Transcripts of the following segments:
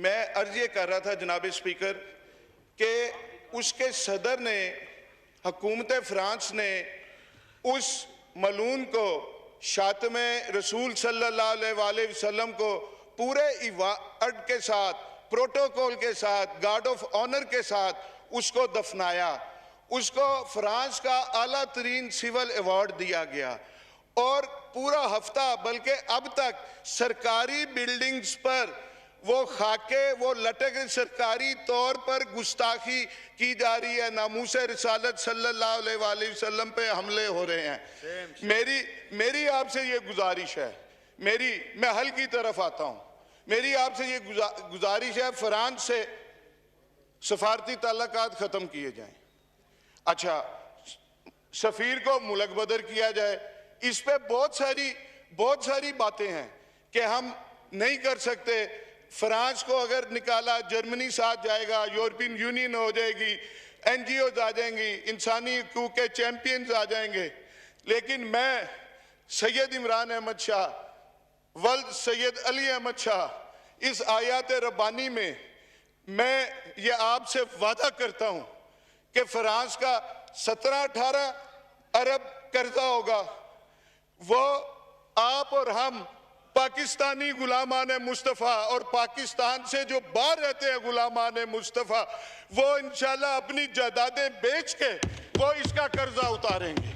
मैं अर्ज ये कर रहा था जनाब स्पीकर कि उसके सदर ने, हुकूमत फ्रांस ने उस मलून को, शातमे रसूल सल्लल्लाहु अलैहि वसल्लम को पूरे इबादत के साथ, प्रोटोकॉल के साथ, गार्ड ऑफ ऑनर के साथ उसको दफनाया। उसको फ्रांस का आला तरीन सिविल अवार्ड दिया गया और पूरा हफ्ता, बल्कि अब तक सरकारी बिल्डिंग्स पर वो खाके वो लटक, सरकारी तौर पर गुस्ताखी की जा रही है, नामूसे रिसालत सल्लल्लाहु अलैहि वसल्लम पे हमले हो रहे हैं। मेरी आपसे ये गुजारिश है, मैं हल की तरफ आता हूँ। मेरी आपसे ये गुजारिश है, फ्रांस से सफारती ताल्लुकात ख़त्म किए जाएं। अच्छा, सफ़ीर को मुल्क बदर किया जाए। इस पे बहुत सारी बातें हैं कि हम नहीं कर सकते। फ्रांस को अगर निकाला, जर्मनी साथ जाएगा, यूरोपियन यूनियन हो जाएगी, NGOs आ जाएंगी, इंसानी हकूक़ के चैंपियंस आ जाएंगे। लेकिन मैं सैयद इमरान अहमद शाह, वल्द सैयद अली अहमद शाह, इस आयात रब्बानी में मैं ये आपसे वादा करता हूँ कि फ्रांस का 17-18 अरब कर्जा होगा, वो आप और हम पाकिस्तानी गुलामान मुस्तफ़ा और पाकिस्तान से जो बाहर रहते हैं गुलामान मुस्तफ़ा, वो इंशाल्लाह अपनी जायदादें बेच के वो इसका कर्जा उतारेंगे।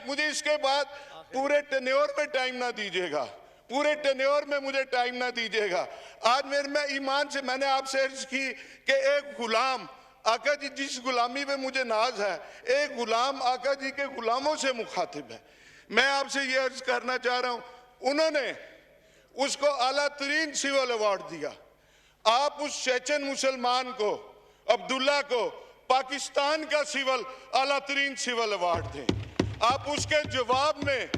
मुझे इसके बाद पूरे टेन्योर में टाइम ना दीजिएगा, पूरे टेन्योर में मुझे टाइम ना दीजिएगा। आज मैं ईमान से मैंने आपसे अर्ज की कि एक गुलाम आका जी, जिस गुलामी पे मुझे नाज है, एक गुलाम आका जी के गुलामों से मुखातिब है। मैं आपसे ये अर्ज करना चाह रहा हूँ, उन्होंने उसको आला तरीन सिविल अवार्ड दिया। आप उस चेचन मुसलमान को, अब्दुल्ला को, पाकिस्तान का आला तरीन सिविल अवार्ड दें। आप उसके जवाब में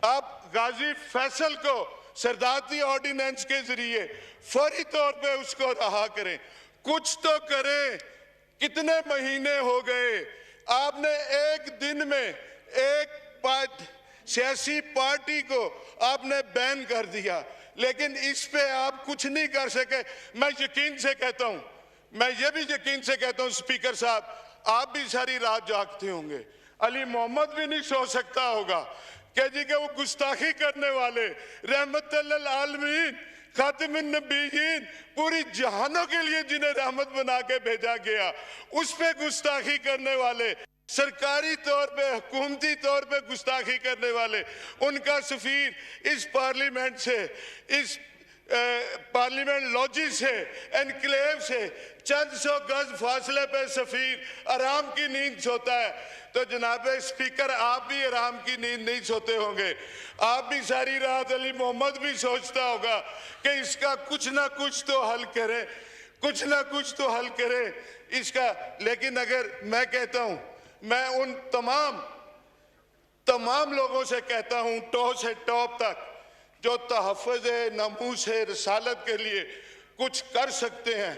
आप गाजी फैसल को सरदारती ऑर्डिनेंस के जरिए फौरी तौर पे उसको रहा करें। कुछ तो करें। कितने महीने हो गए आपने एक दिन में एक सियासी पार्टी को आपने बैन कर दिया, लेकिन इस पे आप कुछ नहीं कर सके। मैं यकीन से कहता हूं, मैं ये भी यकीन से कहता हूं स्पीकर साहब, आप भी सारी रात जागते होंगे। अली मोहम्मद भी नहीं सो सकता होगा कि जी के वो गुस्ताखी करने वाले, रहमतुल्लिल आलमीन, खातिमुन नबीयीन, पूरी जहानों के लिए जिन्हें रहमत बना के भेजा गया, उस पे गुस्ताखी करने वाले, सरकारी तौर पे, हुकूमती तौर पे गुस्ताखी करने वाले, उनका सफीर इस पार्लियामेंट से, इस पार्लियामेंट लॉजी से, एनक्लेव से चंद सौ गज फासले पे सफीर आराम की नींद सोता है। तो जनाब स्पीकर, आप भी आराम की नींद नहीं सोते होंगे। आप भी सारी रात, अली मोहम्मद भी सोचता होगा कि इसका कुछ ना कुछ तो हल करे, कुछ ना कुछ तो हल करे इसका। लेकिन अगर मैं कहता हूं, मैं उन तमाम लोगों से कहता हूं, टॉप से टॉप तक, जो तहफ़्फ़ुज़ नमूस रिसालत के लिए कुछ कर सकते हैं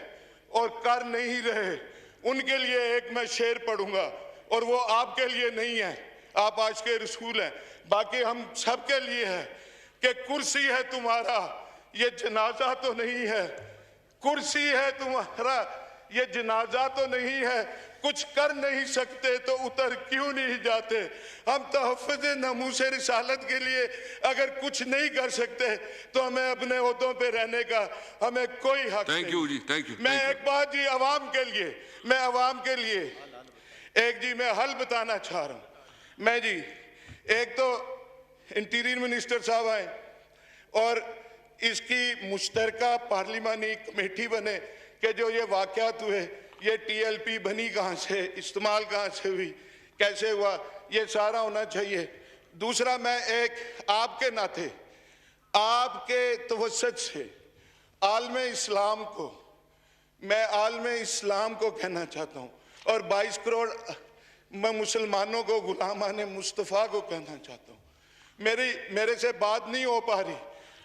और कर नहीं रहे, उनके लिए एक मैं शेर पढ़ूंगा, और वो आपके लिए नहीं है, आप आज के रसूल हैं, बाकी हम सब के लिए है कि कुर्सी है तुम्हारा, ये जनाजा तो नहीं है। कुर्सी है तुम्हारा, ये जनाजा तो नहीं है। कुछ कर नहीं सकते तो उतर क्यों नहीं जाते। हम तहफ़्फ़ुज़ नमूस रिसालत के लिए अगर कुछ नहीं कर सकते तो हमें अपने ओहदों पे रहने का हमें कोई हक नहीं। Thank you ji, thank you. मैं एक बात जी अवाम के लिए, एक जी मैं हल बताना चाह रहा हूँ। मैं जी, एक तो इंटीरियर मिनिस्टर साहब आए और इसकी मुश्तरका पार्लिमानी कमेटी बने कि जो ये वाक़यात हुए, ये TLP बनी कहाँ से, इस्तेमाल कहाँ से हुई, कैसे हुआ, ये सारा होना चाहिए। दूसरा, मैं एक आपके नाते, आपके तवज्जुह से आलमे इस्लाम को, मैं आलमे इस्लाम को कहना चाहता हूँ और 22 करोड़ मैं मुसलमानों को, गुलामान मुस्तफ़ा को कहना चाहता हूँ। मेरे से बात नहीं हो पा रही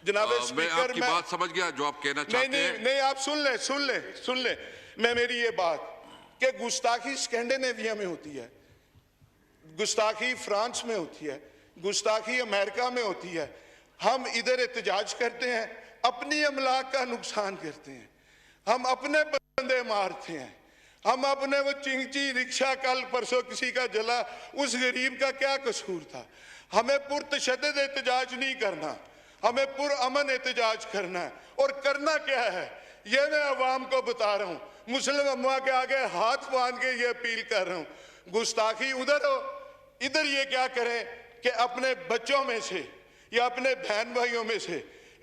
जनाब स्पीकर। मैं आपकी बात समझ गया जो आप कहना चाहते हैं। नहीं, आप सुन ले। मैं मेरी ये बात कि गुस्ताखी स्कैंडिनेविया में होती है, गुस्ताखी फ्रांस में होती है, गुस्ताखी अमेरिका में होती है। हम इधर एहतजाज करते हैं, अपनी अमलाक का नुकसान करते हैं, हम अपने बंदे मारते हैं, हम अपने वो चिंची रिक्शा कल परसों किसी का जला, उस गरीब का क्या कसूर था। हमें पुरतशद्दद एहतजाज नहीं करना, हमें पुरअमन एहतजाज करना है। और करना क्या है ये मैं अवाम को बता रहा हूँ, मुस्लिम अम्मा के आगे हाथ बांध के ये अपील कर रहा हूँ। गुस्ताखी उधर हो, इधर ये क्या करें कि अपने बच्चों में से या अपने बहन भाइयों में से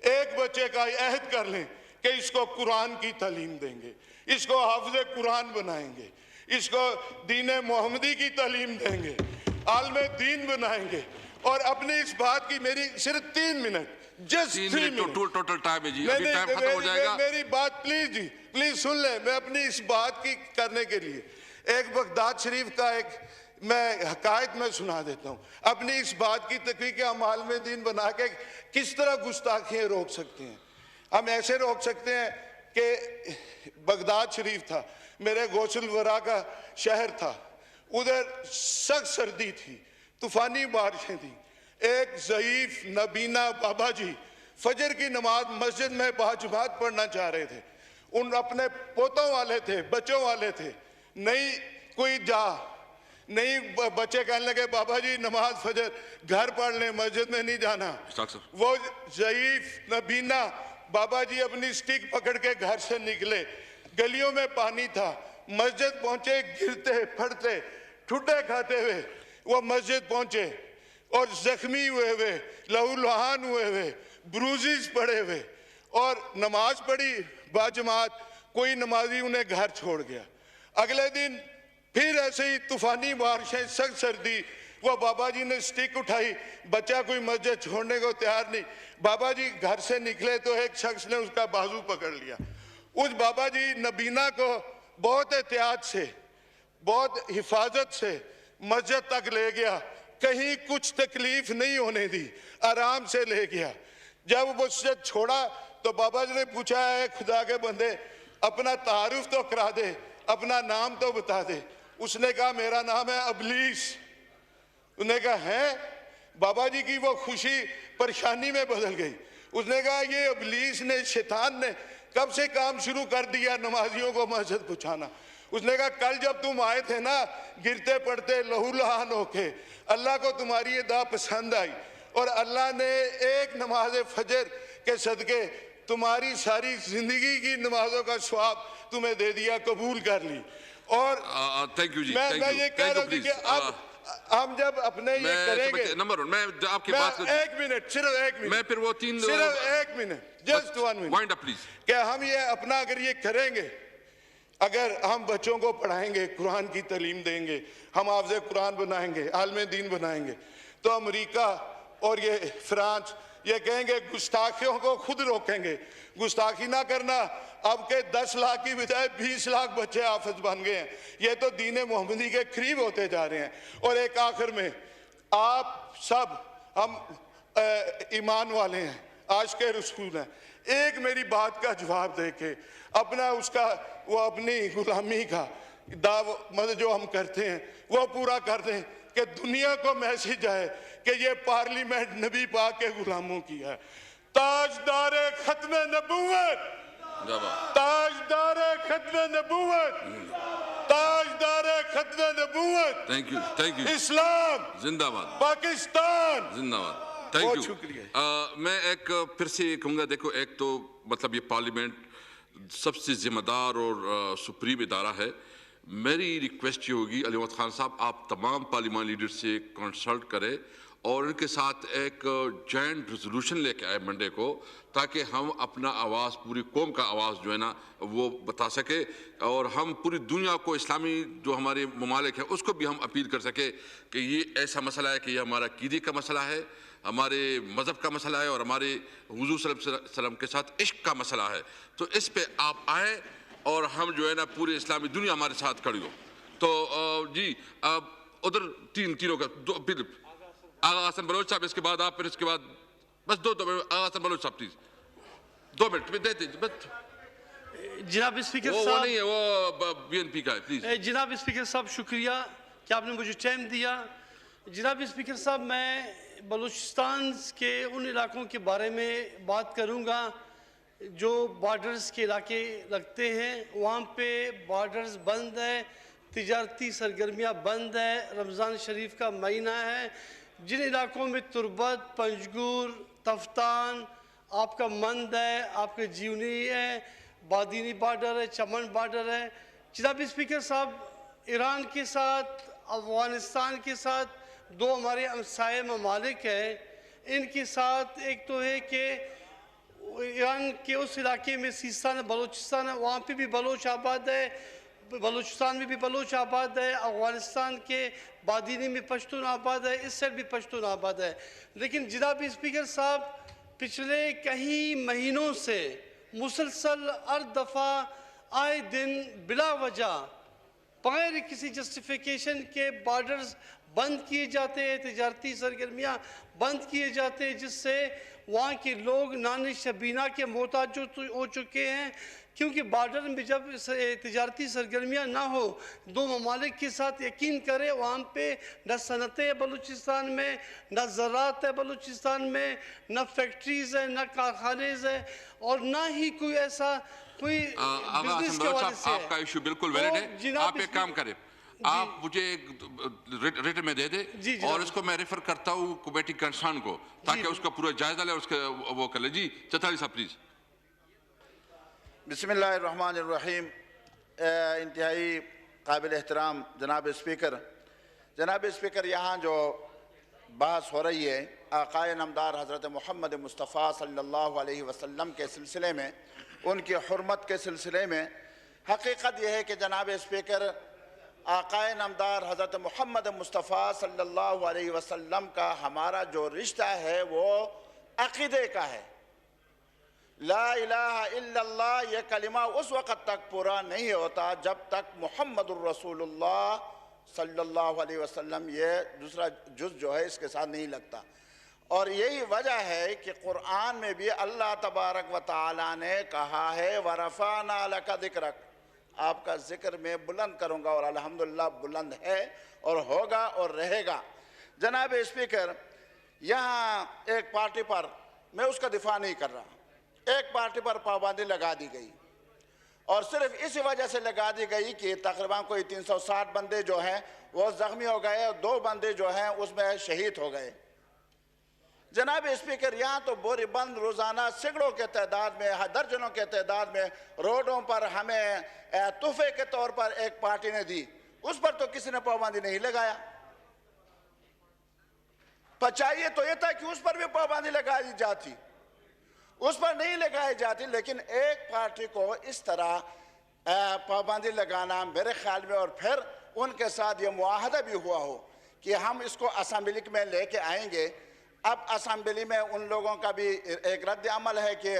एक बच्चे का अहद कर लें कि इसको कुरान की तालीम देंगे, इसको हाफिज़ कुरान बनाएंगे, इसको दीन मोहम्मदी की तालीम देंगे, आलमे दीन बनाएंगे। और अपनी इस बात की मेरी सिर्फ 3 minute, just 3 minute total time है जी, अभी टाइम खत्म हो जाएगा। मेरी बात प्लीज जी, प्लीज सुन ले। मैं अपनी इस बात की करने के लिए एक बगदाद शरीफ का एक मैं हकायत में सुना देता हूँ अपनी इस बात की तकरीर के हम आलमे दीन बना के किस तरह गुस्ताखियाँ रोक सकते हैं। हम ऐसे रोक सकते हैं कि बगदाद शरीफ था, मेरे गौसल वरा का शहर था, उधर सख्त सर्दी थी, तूफानी बारिशें थी। एक ज़ईफ नबीना बाबा जी फजर की नमाज मस्जिद में बाजमात पढ़ना चाह रहे थे। उन अपने पोतों वाले थे, बच्चों वाले थे, नहीं कोई नहीं बच्चे कहने लगे बाबा जी नमाज फजर घर पढ़ लें, मस्जिद में नहीं जाना। वो ज़ईफ नबीना बाबा जी अपनी स्टिक पकड़ के घर से निकले, गलियों में पानी था, मस्जिद पहुंचे, गिरते पड़ते ठुड्डे खाते हुए वो मस्जिद पहुंचे और जख्मी हुए लहूलुहान हुए ब्रूजिज पड़े हुए, और नमाज पढ़ी बाजमात, कोई नमाजी उन्हें घर छोड़ गया। अगले दिन फिर ऐसे ही तूफानी बारिशें, सख्त सर्दी, वो बाबा जी ने स्टिक उठाई, बच्चा कोई मस्जिद छोड़ने को तैयार नहीं। बाबा जी घर से निकले तो एक शख्स ने उसका बाजू पकड़ लिया। उस बाबा जी नबीना को बहुत एहतियात से, बहुत हिफाजत से मस्जिद तक ले गया, कहीं कुछ तकलीफ नहीं होने दी, आराम से ले गया। जब मस्जिद छोड़ा तो बाबा जी ने पूछा है खुदा के बंदे अपना तारुफ तो करा दे, अपना नाम तो बता दे। उसने कहा मेरा नाम है अबलीस। उसने कहा है? बाबा जी की वो खुशी परेशानी में बदल गई। उसने कहा ये अबलीस ने, शैतान ने कब से काम शुरू कर दिया नमाजियों को मस्जिद पहुंचाना। उसने कहा कल जब तुम आए थे ना गिरते पड़ते लहूलुहान होके, अल्लाह को तुम्हारी अदा पसंद आई और अल्लाह ने एक नमाज फजर के सदके तुम्हारी सारी जिंदगी की नमाजों का स्वाब तुम्हें दे दिया, कबूल कर ली। और थैंक यू जी, मैं ये कह रहा हूँ कि अब हम जब अपने ये करेंगे, नंबर वन, मैं आपकी बात एक मिनट, सिर्फ एक मिनट, मैं फिर वो 3 सिर्फ एक minute, just 1 minute, wind up please. क्या हम ये अपना अगर ये करेंगे, अगर हम बच्चों को पढ़ाएंगे, कुरान की तालीम देंगे, हम हाफ़िज़ कुरान बनाएंगे, आलमे दीन बनाएंगे, तो अमेरिका और ये फ्रांस ये कहेंगे गुस्ताखियों को खुद रोकेंगे। गुस्ताखी ना करना, अब के 10 लाख की बजाय 20 लाख बच्चे हाफिज बन गए हैं। ये तो दीन मोहम्मदी के करीब होते जा रहे हैं। और एक आखिर में, आप सब हम ईमान वाले हैं, आशिक़े रसूल हैं, एक मेरी बात का जवाब दे के अपना उसका वो अपनी गुलामी का दाव मतलब जो हम करते हैं वो पूरा कर दें कि दुनिया को मैसेज आए कि ये पार्लियामेंट नबी पाक के गुलामों की है। ताजदारे खत्मे नबूवत, ताजदारे खत्मे नबूवत, ताजदारे खत्मे नबूवत, थैंक यू इस्लाम जिंदाबाद, पाकिस्तान जिंदाबाद, थैंक यू। शुक्रिया। मैं एक फिर से कहूँगा, देखो एक तो मतलब ये पार्लियामेंट सबसे जिम्मेदार और सुप्रीम इदारा है। मेरी रिक्वेस्ट ये होगी अली मोहम्मद खान साहब, आप तमाम पार्लियामेंट लीडर से कंसल्ट करें और उनके साथ एक जॉइंट रेजोल्यूशन लेके आए मंडे को, ताकि हम अपना आवाज़, पूरी कौम का आवाज़ जो है ना वो बता सके और हम पूरी दुनिया को, इस्लामी जो हमारे ममालिक हैं उसको भी हम अपील कर सके कि ये ऐसा मसला है कि ये हमारा कीदे का मसला है, हमारे मज़हब का मसला है और हमारे हुज़ूर सल्लल्लाहु अलैहि वसल्लम के साथ इश्क का मसला है। तो इस पे आप आए और हम जो है ना पूरे इस्लामी दुनिया हमारे साथ खड़ी हो। तो जी अब उधर तीनों का दो, फिर आगा हसन बलोच साहब, इसके बाद आप, फिर इसके बाद बस दो आगा हसन बलोच साहब प्लीज 2 मिनट में देते बस। जनाब स्पीकर वो साहब, नहीं है, वो बीएनपी का है, प्लीज। जनाब स्पीकर साहब शुक्रिया कि आपने मुझे टाइम दिया। जनाब स्पीकर साहब, मैं बलूचिस्तान के उन इलाकों के बारे में बात करूंगा जो बॉर्डर्स के इलाके लगते हैं वहाँ पे बॉर्डर्स बंद है, तिजारती सरगर्मियाँ बंद है, रमज़ान शरीफ का महीना है। जिन इलाकों में तुर्बत, पंजगुर, तफ्तान, आपका मंद है, आपके जीवनी है, बादीनी बॉर्डर है, चमन बॉर्डर है। जनाब स्पीकर साहब, ईरान के साथ, अफ़गानिस्तान के साथ दो हमारे हमसाये ममालिक हैं। इनके साथ एक तो है कि ईरान के उस इलाके में सिस्तान बलूचिस्तान है, वहाँ पे भी बलोच आबाद है, बलूचिस्तान में भी बलोच आबाद है, अफ़गानिस्तान के बादीनी में पश्तून आबाद है, इस साइड भी पश्तून आबाद है। लेकिन जनाब स्पीकर साहब, पिछले कई महीनों से मुसलसल हर दफ़ा आए दिन बिला वजह बगैर किसी जस्टिफिकेशन के बॉर्डर्स बंद किए जाते हैं, तिजारती सरगर्मियाँ बंद किए जाते हैं, जिससे वहाँ के लोग नानी शबीना के मोहताज हो चुके हैं। क्योंकि बॉर्डर में जब तिजारती सरगर्मियाँ ना हो, दो ममालिक के साथ यकीन करें, वहाँ पे न सनतें हैं बलूचिस्तान में, न ज़राअत है बलूचिस्तान में, न फैक्ट्रीज़ है, न कारखानेज़ है, और ना ही कोई ऐसा कोई बिजनेस के हवाले से। आपका इशू बिल्कुल वैलिड है। आप एक काम करें, आप मुझे रिटन में दे दे और इसको मैं रेफर करता हूँ कमेटी कंसर्न को, ताकि उसका पूरा जायजा ले, उसका वो कर ले। जी चौधरी साहब प्लीज। बिस्मिल्लाहिर्रहमानिर्रहीम। इंतहाई काबिल एहतराम जनाब स्पीकर, यहाँ जो बहस हो रही है आक़ाए नामदार हज़रत मोहम्मद मुस्तफ़ा सल्लल्लाहु अलैहि वसल्लम के सिलसिले में, उनकी हुर्मत के सिलसिले में, हकीकत यह है कि जनाब स्पीकर, आक़ाए नामदार हज़रत मोहम्मद मुस्तफ़ा सल्लल्लाहु अलैहि वसल्लम का हमारा जो रिश्ता है वो अक़ीदे का है। ला इलाहा इल्लल्लाह ये कलिमा उस वक़्त तक पूरा नहीं होता जब तक मुहम्मदुर रसूलुल्लाह सल्लल्लाहु अलैहि वसल्लम ये दूसरा जुज़ जो है इसके साथ नहीं लगता। और यही वजह है कि कुरान में भी अल्लाह तबारक व तआला ने कहा है वरफ़अना लका ज़िक्रक, आपका ज़िक्र मैं बुलंद करूँगा, और अल्हम्दुलिल्लाह बुलंद है और होगा और रहेगा। जनाब स्पीकर, यहाँ एक पार्टी पर, मैं उसका दिफा नहीं कर रहा, एक पार्टी पर पाबंदी लगा दी गई, और सिर्फ इसी वजह से लगा दी गई कि तकरीबन कोई 360 बंदे जो हैं वो ज़ख्मी हो गए और 2 बंदे जो हैं उसमें शहीद हो गए। जनाब स्पीकर, यहाँ तो बोरीबंद रोज़ाना सैकड़ों के तादाद में, दर्जनों के तादाद में रोडों पर हमें तोहफे के तौर पर एक पार्टी ने दी, उस पर तो किसी ने पाबंदी नहीं लगाया। चाहिए तो यह था कि उस पर भी पाबंदी लगाई जाती, उस पर नहीं लगाई जाती। लेकिन एक पार्टी को इस तरह पाबंदी लगाना मेरे ख्याल में, और फिर उनके साथ ये मुआहदा भी हुआ हो कि हम इसको असेंबली में लेके आएंगे। अब असेंबली में उन लोगों का भी एक रद्द अमल है कि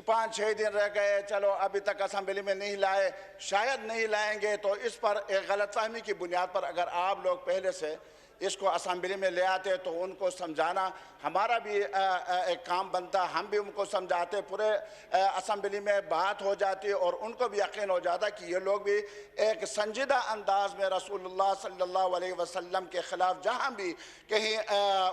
5-6 दिन रह गए, चलो अभी तक असेंबली में नहीं लाए, शायद नहीं लाएंगे। तो इस पर एक गलतफहमी की बुनियाद पर अगर आप लोग पहले से इसको असेंबली में ले आते तो उनको समझाना हमारा भी एक काम बनता, हम भी उनको समझाते, पूरे असेंबली में बात हो जाती और उनको भी यकीन हो जाता कि ये लोग भी एक संजीदा अंदाज में रसूलुल्लाह सल्लल्लाहु अलैहि वसल्लम के ख़िलाफ़ जहाँ भी कहीं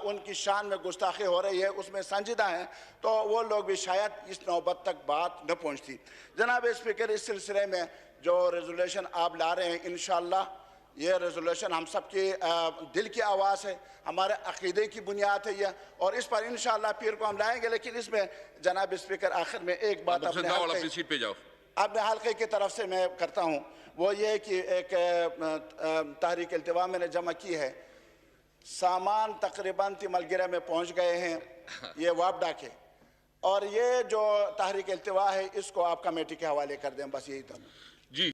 उनकी शान में गुस्ताखी हो रही है उसमें संजीदा हैं, तो वो लोग भी शायद इस नौबत तक बात न पहुँचती। जनाब स्पीकर, इस सिलसिले में जो रेजोल्यूशन आप ला रहे हैं, इंशाअल्लाह ये रेजोल्यूशन हम सबकी दिल की आवाज़ है, हमारे अक़ीदे की बुनियाद है ये, और इस पर इंशाअल्लाह पीर को हम लाएंगे। लेकिन इसमें जनाब स्पीकर आखिर में एक बात अपने हल्के की तरफ से मैं करता हूँ, वो ये कि एक तहरीक इल्तिवा मैंने जमा की है, सामान तकरीबन तिमलगिरा में पहुँच गए हैं ये वापडा के, और ये जो तहरीक इल्तिवा है इसको आप कमेटी के हवाले कर दें, बस यही था।